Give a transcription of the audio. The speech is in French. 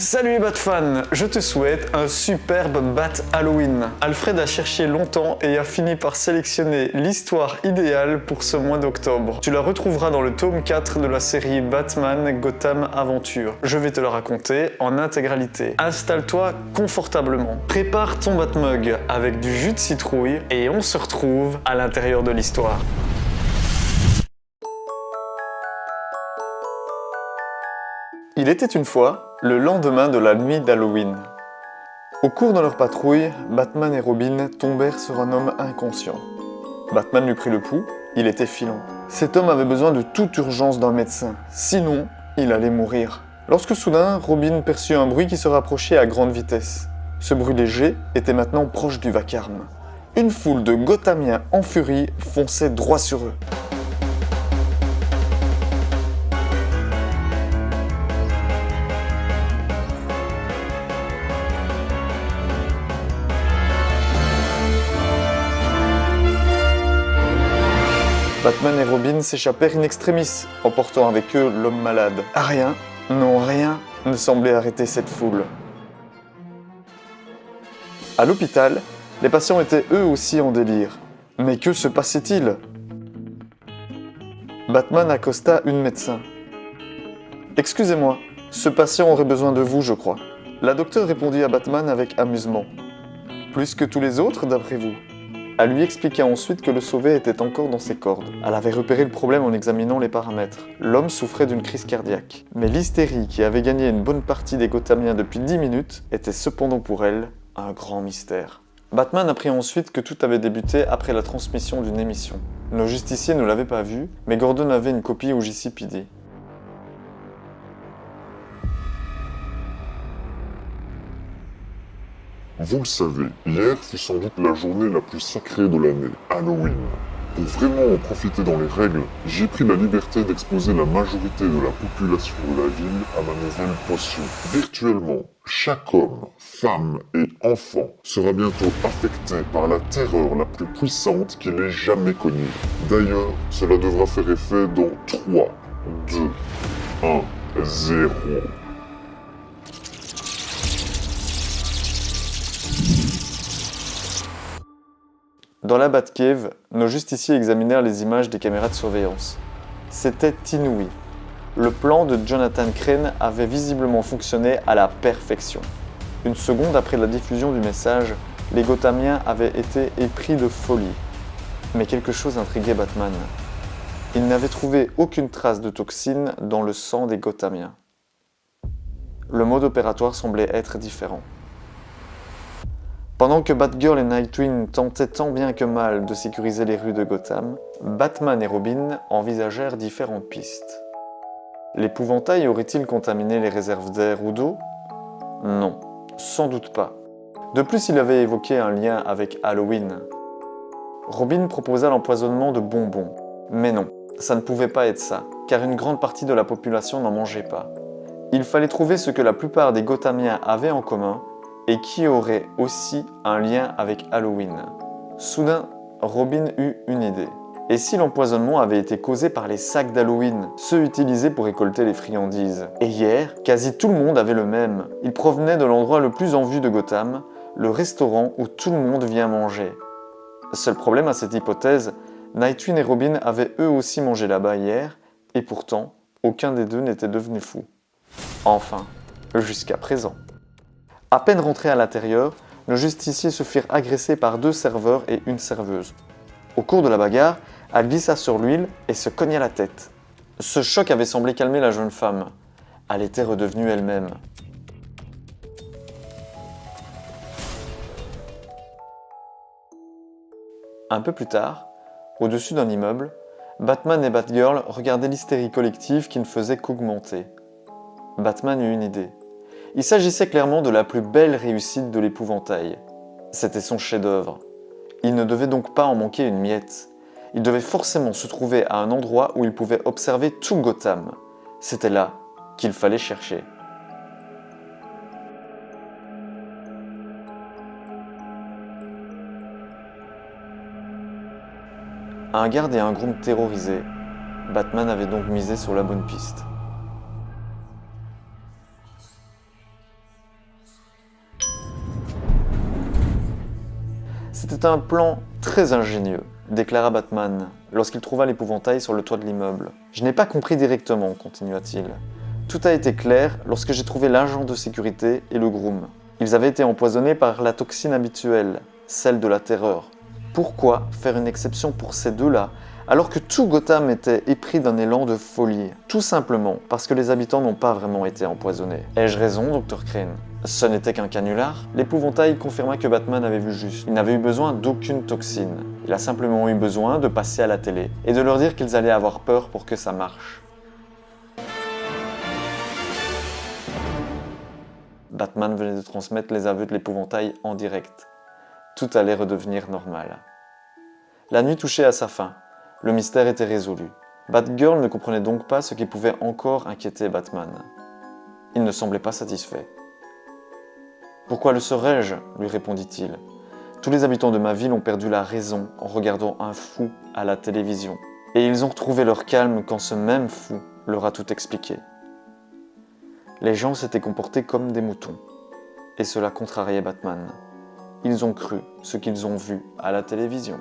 Salut les Bat-fans, je te souhaite un superbe Bat Halloween. Alfred a cherché longtemps et a fini par sélectionner l'histoire idéale pour ce mois d'octobre. Tu la retrouveras dans le tome 4 de la série Batman Gotham Aventure. Je vais te la raconter en intégralité. Installe-toi confortablement, prépare ton Batmug avec du jus de citrouille et on se retrouve à l'intérieur de l'histoire. Il était une fois le lendemain de la nuit d'Halloween. Au cours de leur patrouille, Batman et Robin tombèrent sur un homme inconscient. Batman lui prit le pouls, il était filant. Cet homme avait besoin de toute urgence d'un médecin, sinon il allait mourir. Lorsque soudain, Robin perçut un bruit qui se rapprochait à grande vitesse. Ce bruit léger était maintenant proche du vacarme. Une foule de Gothamiens en furie fonçait droit sur eux. Batman et Robin s'échappèrent in extremis, emportant avec eux l'homme malade. Rien, non rien, ne semblait arrêter cette foule. À l'hôpital, les patients étaient eux aussi en délire. Mais que se passait-il? Batman accosta une médecin. « Excusez-moi, ce patient aurait besoin de vous, je crois. » La docteure répondit à Batman avec amusement. « Plus que tous les autres, d'après vous ?» Elle lui expliqua ensuite que le sauvé était encore dans ses cordes. Elle avait repéré le problème en examinant les paramètres. L'homme souffrait d'une crise cardiaque. Mais l'hystérie qui avait gagné une bonne partie des Gothamiens depuis 10 minutes était cependant pour elle un grand mystère. Batman apprit ensuite que tout avait débuté après la transmission d'une émission. Nos justiciers ne l'avaient pas vu, mais Gordon avait une copie au JCPD. Vous le savez, hier fut sans doute la journée la plus sacrée de l'année, Halloween. Pour vraiment en profiter dans les règles, j'ai pris la liberté d'exposer la majorité de la population de la ville à ma nouvelle potion. Virtuellement, chaque homme, femme et enfant sera bientôt affecté par la terreur la plus puissante qu'il ait jamais connue. D'ailleurs, cela devra faire effet dans 3, 2, 1, 0. Dans la Batcave, nos justiciers examinèrent les images des caméras de surveillance. C'était inouï. Le plan de Jonathan Crane avait visiblement fonctionné à la perfection. Une seconde après la diffusion du message, les Gothamiens avaient été épris de folie. Mais quelque chose intriguait Batman. Il n'avait trouvé aucune trace de toxine dans le sang des Gothamiens. Le mode opératoire semblait être différent. Pendant que Batgirl et Nightwing tentaient tant bien que mal de sécuriser les rues de Gotham, Batman et Robin envisagèrent différentes pistes. L'épouvantail aurait-il contaminé les réserves d'air ou d'eau? Non, sans doute pas. De plus, il avait évoqué un lien avec Halloween. Robin proposa l'empoisonnement de bonbons. Mais non, ça ne pouvait pas être ça, car une grande partie de la population n'en mangeait pas. Il fallait trouver ce que la plupart des Gothamiens avaient en commun, et qui aurait aussi un lien avec Halloween. Soudain, Robin eut une idée. Et si l'empoisonnement avait été causé par les sacs d'Halloween, ceux utilisés pour récolter les friandises? Et hier, quasi tout le monde avait le même. Il provenait de l'endroit le plus en vue de Gotham, le restaurant où tout le monde vient manger. Seul problème à cette hypothèse, Nightwing et Robin avaient eux aussi mangé là-bas hier, et pourtant, aucun des deux n'était devenu fou. Enfin, jusqu'à présent. À peine rentrés à l'intérieur, nos justiciers se firent agresser par 2 serveurs et une serveuse. Au cours de la bagarre, elle glissa sur l'huile et se cogna la tête. Ce choc avait semblé calmer la jeune femme. Elle était redevenue elle-même. Un peu plus tard, au-dessus d'un immeuble, Batman et Batgirl regardaient l'hystérie collective qui ne faisait qu'augmenter. Batman eut une idée. Il s'agissait clairement de la plus belle réussite de l'épouvantail. C'était son chef-d'œuvre. Il ne devait donc pas en manquer une miette. Il devait forcément se trouver à un endroit où il pouvait observer tout Gotham. C'était là qu'il fallait chercher. Un garde et un groom terrorisés, Batman avait donc misé sur la bonne piste. C'était un plan très ingénieux, déclara Batman, lorsqu'il trouva l'épouvantail sur le toit de l'immeuble. Je n'ai pas compris directement, continua-t-il. Tout a été clair lorsque j'ai trouvé l'agent de sécurité et le groom. Ils avaient été empoisonnés par la toxine habituelle, celle de la terreur. Pourquoi faire une exception pour ces deux-là, alors que tout Gotham était épris d'un élan de folie? Tout simplement parce que les habitants n'ont pas vraiment été empoisonnés. Ai-je raison, Dr. Crane? Ce n'était qu'un canular. L'épouvantail confirma que Batman avait vu juste. Il n'avait eu besoin d'aucune toxine. Il a simplement eu besoin de passer à la télé et de leur dire qu'ils allaient avoir peur pour que ça marche. Batman venait de transmettre les aveux de l'épouvantail en direct. Tout allait redevenir normal. La nuit touchait à sa fin. Le mystère était résolu. Batgirl ne comprenait donc pas ce qui pouvait encore inquiéter Batman. Il ne semblait pas satisfait. « Pourquoi le serais-je » lui répondit-il. « Tous les habitants de ma ville ont perdu la raison en regardant un fou à la télévision. Et ils ont retrouvé leur calme quand ce même fou leur a tout expliqué. Les gens s'étaient comportés comme des moutons. Et cela contrariait Batman. Ils ont cru ce qu'ils ont vu à la télévision. »